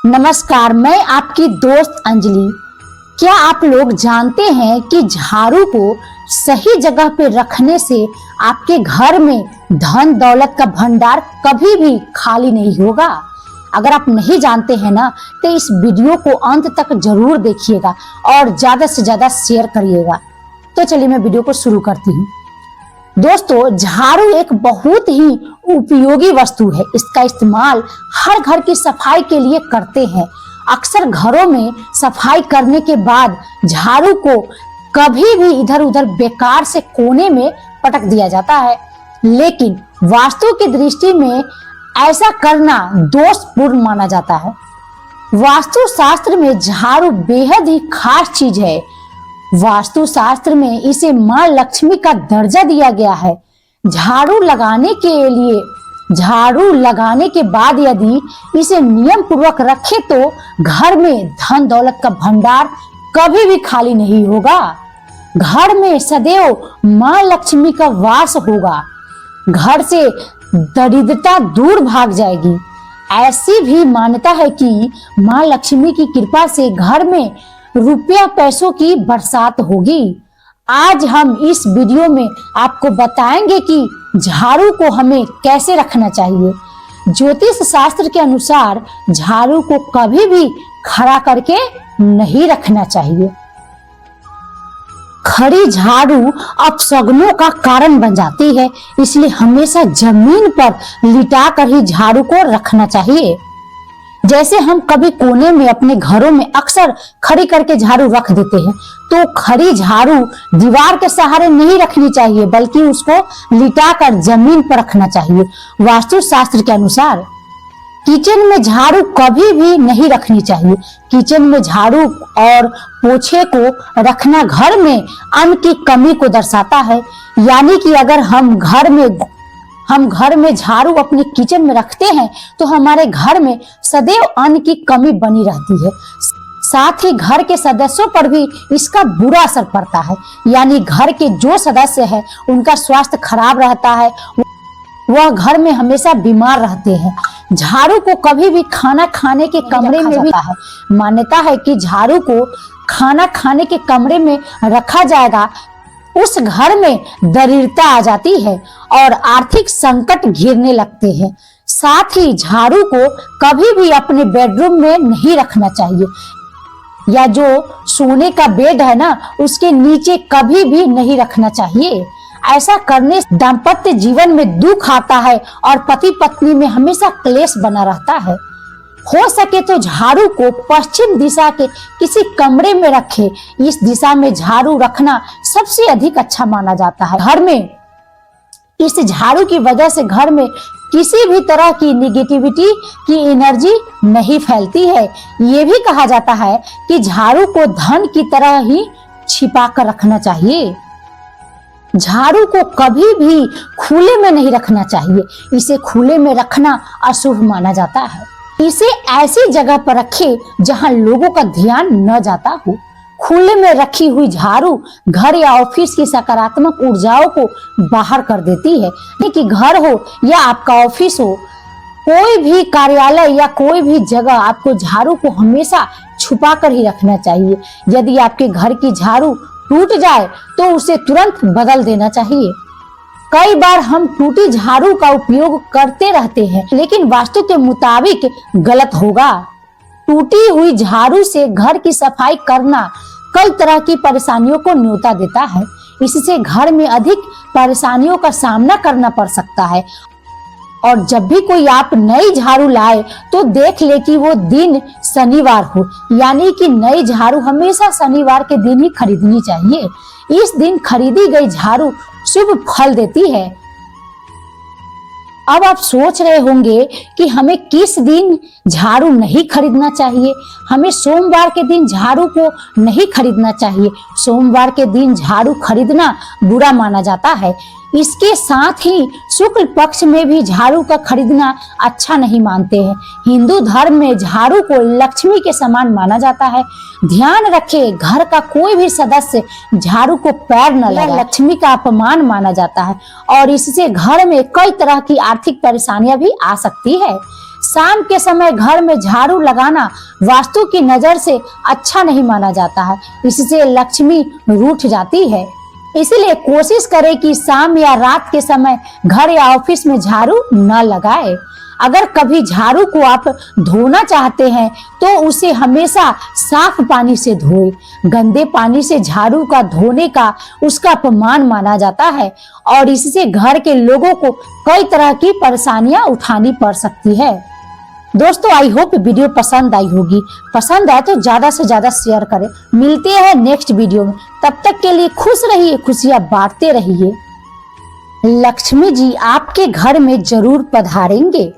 नमस्कार, मैं आपकी दोस्त अंजलि। क्या आप लोग जानते हैं कि झाड़ू को सही जगह पे रखने से आपके घर में धन दौलत का भंडार कभी भी खाली नहीं होगा। अगर आप नहीं जानते हैं ना, तो इस वीडियो को अंत तक जरूर देखिएगा और ज्यादा से ज्यादा शेयर करिएगा। तो चलिए मैं वीडियो को शुरू करती हूँ। दोस्तों, झाड़ू एक बहुत ही उपयोगी वस्तु है। इसका इस्तेमाल हर घर की सफाई के लिए करते हैं। अक्सर घरों में सफाई करने के बाद झाड़ू को कभी भी इधर उधर बेकार से कोने में पटक दिया जाता है, लेकिन वास्तु की दृष्टि में ऐसा करना दोषपूर्ण माना जाता है। वास्तु शास्त्र में झाड़ू बेहद ही खास चीज है। वास्तु शास्त्र में इसे मां लक्ष्मी का दर्जा दिया गया है। झाड़ू लगाने के बाद यदि इसे नियम पूर्वक रखे तो घर में धन दौलत का भंडार कभी भी खाली नहीं होगा। घर में सदैव मां लक्ष्मी का वास होगा। घर से दरिद्रता दूर भाग जाएगी। ऐसी भी मान्यता है कि मां लक्ष्मी की कृपा से घर में रुपया पैसों की बरसात होगी। आज हम इस वीडियो में आपको बताएंगे कि झाड़ू को हमें कैसे रखना चाहिए। ज्योतिष शास्त्र के अनुसार झाड़ू को कभी भी खड़ा करके नहीं रखना चाहिए। खड़ी झाड़ू अपशगुनों का कारण बन जाती है, इसलिए हमेशा जमीन पर लिटा कर ही झाड़ू को रखना चाहिए। जैसे हम कभी कोने में अपने घरों में अक्सर खड़ी करके झाड़ू रख देते हैं, तो खड़ी झाड़ू दीवार के सहारे नहीं रखनी चाहिए, बल्कि उसको लिटाकर जमीन पर रखना चाहिए। वास्तु शास्त्र के अनुसार किचन में झाड़ू कभी भी नहीं रखनी चाहिए। किचन में झाड़ू और पोछे को रखना घर में अन्न की कमी को दर्शाता है। यानी कि अगर हम घर में झाड़ू अपने किचन में रखते हैं तो हमारे घर में सदैव अन्न की कमी बनी रहती है। साथ ही घर के सदस्यों पर भी इसका बुरा असर पड़ता है। यानी घर के जो सदस्य है उनका स्वास्थ्य खराब रहता है, वह घर में हमेशा बीमार रहते हैं। झाड़ू को कभी भी खाना खाने के कमरे में भी है। मान्यता है कि झाड़ू को खाना खाने के कमरे में रखा जाएगा, उस घर में दरिद्रता आ जाती है और आर्थिक संकट घिरने लगते हैं। साथ ही झाड़ू को कभी भी अपने बेडरूम में नहीं रखना चाहिए, या जो सोने का बेड है ना, उसके नीचे कभी भी नहीं रखना चाहिए। ऐसा करने से दाम्पत्य जीवन में दुख आता है और पति पत्नी में हमेशा क्लेश बना रहता है। हो सके तो झाड़ू को पश्चिम दिशा के किसी कमरे में रखें। इस दिशा में झाड़ू रखना सबसे अधिक अच्छा माना जाता है। घर में इस झाड़ू की वजह से घर में किसी भी तरह की निगेटिविटी की एनर्जी नहीं फैलती है। ये भी कहा जाता है कि झाड़ू को धन की तरह ही छिपा कर रखना चाहिए। झाड़ू को कभी भी खुले में नहीं रखना चाहिए। इसे खुले में रखना अशुभ माना जाता है। इसे ऐसी जगह पर रखें जहां लोगों का ध्यान न जाता हो। खुले में रखी हुई झाड़ू घर या ऑफिस की सकारात्मक ऊर्जाओं को बाहर कर देती है। कि घर हो या आपका ऑफिस हो, कोई भी कार्यालय या कोई भी जगह, आपको झाड़ू को हमेशा छुपा कर ही रखना चाहिए। यदि आपके घर की झाड़ू टूट जाए तो उसे तुरंत बदल देना चाहिए। कई बार हम टूटी झाड़ू का उपयोग करते रहते हैं, लेकिन वास्तु के मुताबिक गलत होगा। टूटी हुई झाड़ू से घर की सफाई करना कई तरह की परेशानियों को न्योता देता है। इससे घर में अधिक परेशानियों का सामना करना पड़ सकता है। और जब भी कोई आप नई झाड़ू लाए तो देख ले कि वो दिन शनिवार हो। यानी कि नई झाड़ू हमेशा शनिवार के दिन ही खरीदनी चाहिए। इस दिन खरीदी गई झाड़ू शुभ फल देती है। अब आप सोच रहे होंगे कि हमें किस दिन झाड़ू नहीं खरीदना चाहिए। हमें सोमवार के दिन झाड़ू को नहीं खरीदना चाहिए। सोमवार के दिन झाड़ू खरीदना बुरा माना जाता है। इसके साथ ही शुक्ल पक्ष में भी झाड़ू का खरीदना अच्छा नहीं मानते हैं। हिंदू धर्म में झाड़ू को लक्ष्मी के समान माना जाता है। ध्यान रखें, घर का कोई भी सदस्य झाड़ू को पैर न लगाए। लक्ष्मी का अपमान माना जाता है और इससे घर में कई तरह की आर्थिक परेशानियां भी आ सकती है। शाम के समय घर में झाड़ू लगाना वास्तु की नजर से अच्छा नहीं माना जाता है, इससे लक्ष्मी रूठ जाती है। इसलिए कोशिश करें कि शाम या रात के समय घर या ऑफिस में झाड़ू न लगाएं। अगर कभी झाड़ू को आप धोना चाहते हैं तो उसे हमेशा साफ पानी से धोएं। गंदे पानी से झाड़ू का धोने का उसका अपमान माना जाता है और इससे घर के लोगों को कई तरह की परेशानियां उठानी पड़ सकती है। दोस्तों, आई होप वीडियो पसंद आई होगी। पसंद आए तो ज्यादा से ज्यादा शेयर करें। मिलते हैं नेक्स्ट वीडियो में, तब तक के लिए खुश रहिए, खुशियां बांटते रहिए। लक्ष्मी जी आपके घर में जरूर पधारेंगे।